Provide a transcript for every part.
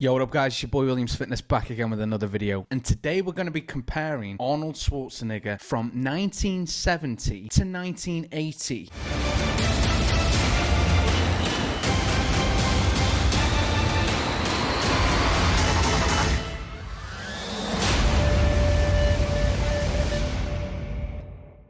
Yo, what up guys, it's your boy Williams Fitness back again with another video, and today we're going to be comparing Arnold Schwarzenegger from 1970 to 1980.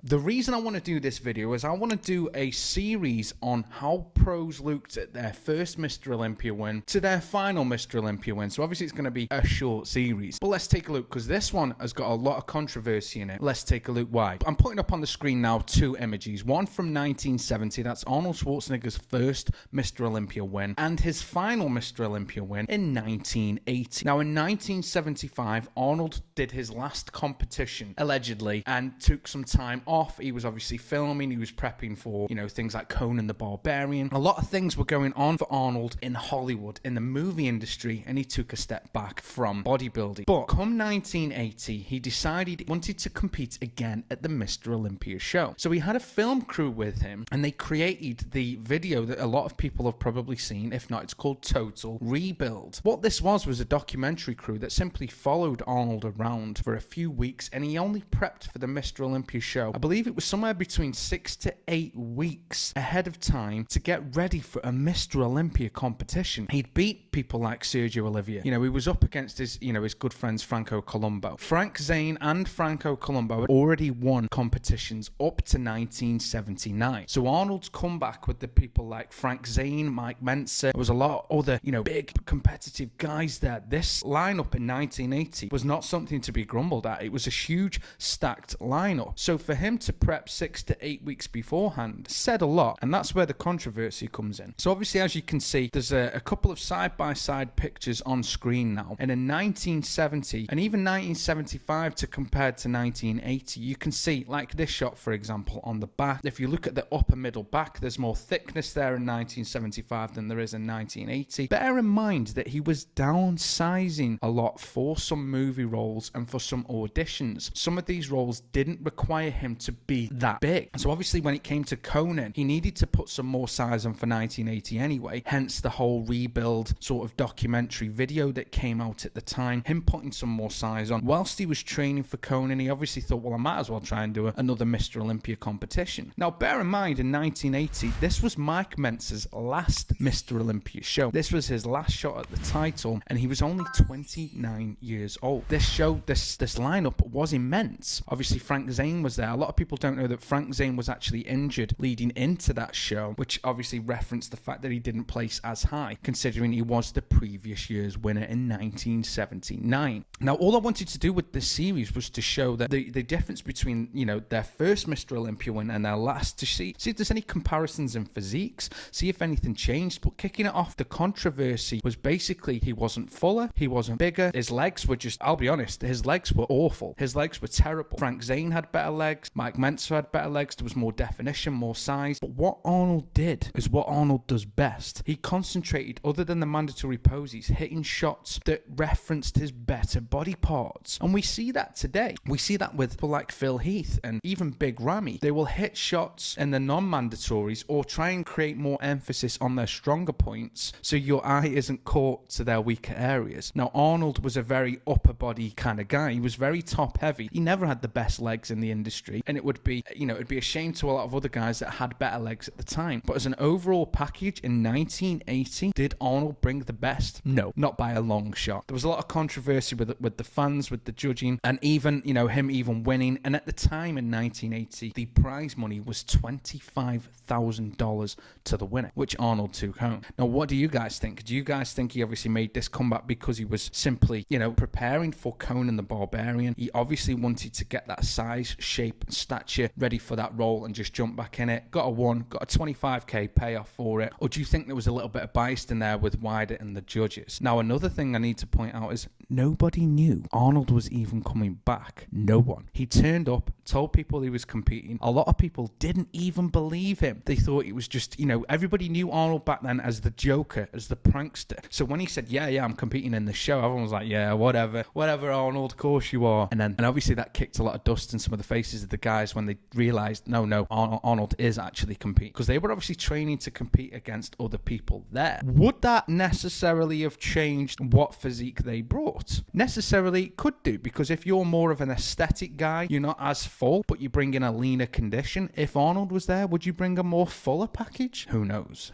The reason I want to do this video is I want to do a series on how pros looked at their first Mr. Olympia win to their final Mr. Olympia win. So obviously it's going to be a short series. But let's take a look, because this one has got a lot of controversy in it. Let's take a look why. I'm putting up on the screen now two images. One from 1970, that's Arnold Schwarzenegger's first Mr. Olympia win, and his final Mr. Olympia win in 1980. Now in 1975, Arnold did his last competition, allegedly, and took some time off. He was obviously filming, he was prepping for, things like Conan the Barbarian. A lot of things were going on for Arnold in Hollywood, in the movie industry, and he took a step back from bodybuilding. But come 1980, he decided he wanted to compete again at the Mr. Olympia show. So he had a film crew with him, and they created the video that a lot of people have probably seen. If not, it's called Total Rebuild. What this was a documentary crew that simply followed Arnold around for a few weeks, and he only prepped for the Mr. Olympia show. I believe it was somewhere between 6 to 8 weeks ahead of time to get ready for a Mr. Olympia competition. He'd beat people like Sergio Olivier. He was up against his good friends Franco Columbu. Frank Zane and Franco Columbu had already won competitions up to 1979. So Arnold's come back with the people like Frank Zane, Mike Mentzer. There was a lot of other, big competitive guys there. This lineup in 1980 was not something to be grumbled at. It was a huge stacked lineup. So for him to prep 6 to 8 weeks beforehand said a lot, and that's where the controversy comes in. So obviously, as you can see, there's a couple of side-by-side pictures on screen now, and in 1970 and even 1975 to compare to 1980, you can see, like this shot for example, on the back. If you look at the upper middle back, there's more thickness there in 1975 than there is in 1980. Bear in mind that he was downsizing a lot for some movie roles and for some auditions. Some of these roles didn't require him to be that big. So obviously when it came to Conan, he needed to put some more size on for 1980 anyway, hence the whole rebuild sort of documentary video that came out at the time, him putting some more size on. Whilst he was training for Conan, he obviously thought, well, I might as well try and do another Mr. Olympia competition. Now bear in mind, in 1980, this was Mike Mentzer's last Mr. Olympia show. This was his last shot at the title, and he was only 29 years old. This show, this lineup was immense. Obviously Frank Zane was there. A lot of people don't know that Frank Zane was actually injured leading into that show, which obviously referenced the fact that he didn't place as high, considering he was the previous year's winner in 1979. Now, all I wanted to do with this series was to show that the difference between, their first Mr. Olympia win and their last, to see if there's any comparisons in physiques, see if anything changed. But kicking it off, the controversy was basically he wasn't fuller, he wasn't bigger, his legs were just, I'll be honest, his legs were awful. His legs were terrible. Frank Zane had better legs, Mike Mentzer had better legs, there was more definition, more size. But what Arnold did is what Arnold does best. He concentrated, other than the mandatory poses, hitting shots that referenced his better body parts. And we see that today. We see that with people like Phil Heath and even Big Ramy. They will hit shots in the non-mandatories or try and create more emphasis on their stronger points so your eye isn't caught to their weaker areas. Now, Arnold was a very upper body kind of guy. He was very top heavy. He never had the best legs in the industry, and it would be, it'd be a shame to a lot of other guys that had better legs at the time. But as an overall package in 1980, did Arnold bring the best? No, not by a long shot. There was a lot of controversy with the fans, with the judging, and even, him even winning. And at the time in 1980, the prize money was $25,000 to the winner, which Arnold took home. Now, what do you guys think? Do you guys think he obviously made this comeback because he was simply, preparing for Conan the Barbarian? He obviously wanted to get that size, shape, and stature ready for that role and just jump back in it. Got a $25K payoff for it. Or do you think there was a little bit of bias in there with Wider and the judges? Now, another thing I need to point out is nobody knew Arnold was even coming back. No one. He turned up, told people he was competing. A lot of people didn't even believe him. They thought it was just, everybody knew Arnold back then as the Joker, as the prankster. So when he said, yeah, I'm competing in the show, everyone was like, yeah, whatever, Arnold, of course you are. And obviously that kicked a lot of dust in some of the faces of the guys when they realized, no, Arnold is actually competing, because they were obviously training to compete against other people there. Would that necessarily have changed what physique they brought? Necessarily could do, because if you're more of an aesthetic guy, you're not as full, but you bring in a leaner condition. If Arnold was there, would you bring a more fuller package? Who knows?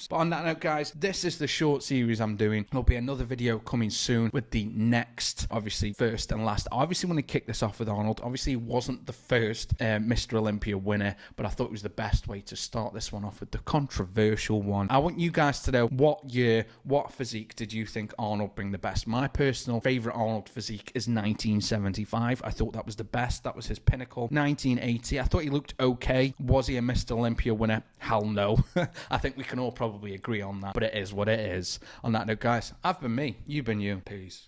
But on that note, guys, this is the short series I'm doing. There'll be another video coming soon with the next, obviously, first and last. I obviously want to kick this off with Arnold. Obviously, he wasn't the first Mr. Olympia winner, but I thought it was the best way to start this one off with the controversial one. I want you guys to know, what year, what physique did you think Arnold bring the best? My personal favorite Arnold physique is 1975. I thought that was the best. That was his pinnacle. 1980, I thought he looked okay. Was he a Mr. Olympia winner? Hell no. I think we can all probably agree on that, but it is what it is. On that note, guys, I've been me, you've been you. Peace.